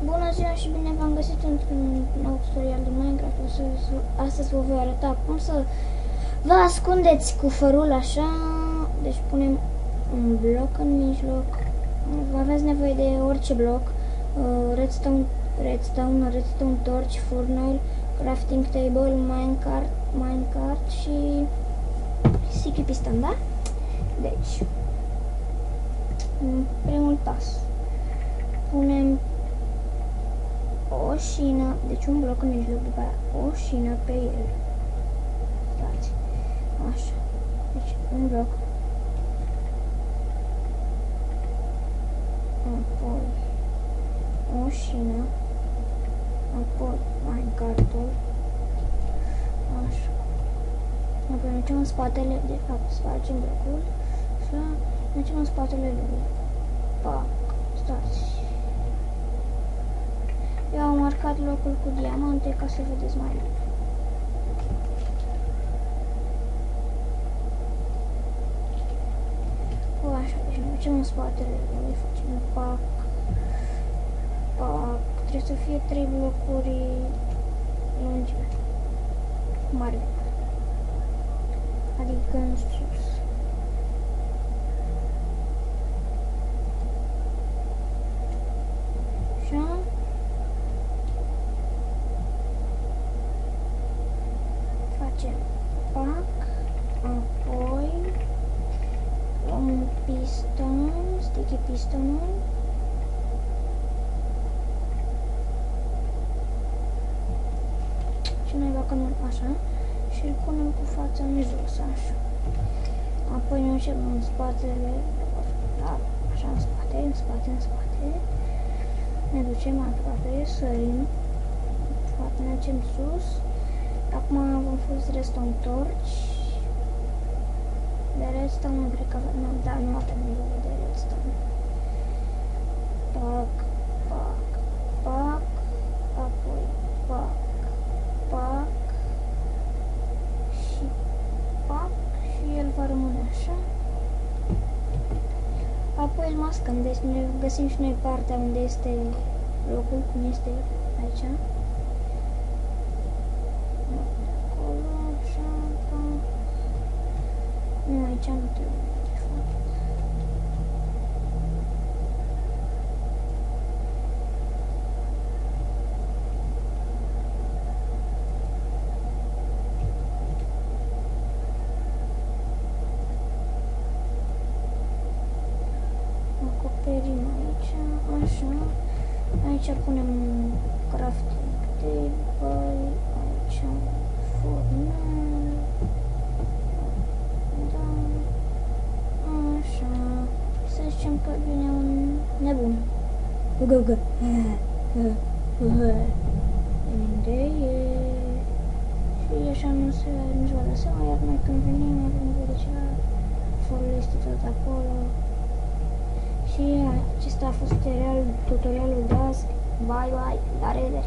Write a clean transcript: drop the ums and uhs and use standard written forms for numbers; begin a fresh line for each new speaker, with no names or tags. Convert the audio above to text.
Bună ziua și bine v-am găsit într-un nou tutorial de Minecraft. Astăzi vă voi arăta cum să vă ascundeți cu fărul așa. Deci punem un bloc în mijloc. Aveți nevoie de orice bloc. Redstone, torch, furnace, crafting table, minecart și sticky piston, da? Deci, primul pas. Punem o șină, deci un bloc în mijloc, după aia o șină pe el. Stați. Așa. Deci un bloc. Apoi o șină. Apoi minecartul. Așa. Apoi mergem în spatele, de fapt spargem blocul. Așa. Mergem în spatele lui. Pac. Stați. Eu am marcat locul cu diamante ca să vedeți mai bine. Așa, deci ne ducem în spatele lui, facem pac, pac. Trebuie să fie 3 blocuri lungime, mari, adică în sus. Așa. Facem pac, apoi luăm un piston, sticky pistonul. Și noi băgăm așa și îl punem cu fața în jos, așa. Apoi ne ducem în spatele, da, așa, în spate, în spate, în spate. Ne ducem aproape, sărim, ne ducem sus. Acum vom folosi redstone torch. De redstone nu cred că avem, dar nu avem nevoie de redstone. Pac, pac, pac, apoi pac, pac și pac și el va rămâne așa. Apoi îl mascăm, deci ne găsim și noi partea unde este locul, cum este aici. Nu, aici nu trebuie, de fapt. Acoperim aici, așa. Aici punem crafting table, aici furnace. Să zicem că vine un nebun. Gă. Și așa nu-și va da seama, iar noi când venim avem nevoie de ceva, forul este tot acolo. Și acesta a fost tutorialul de azi. Bye, la revedere!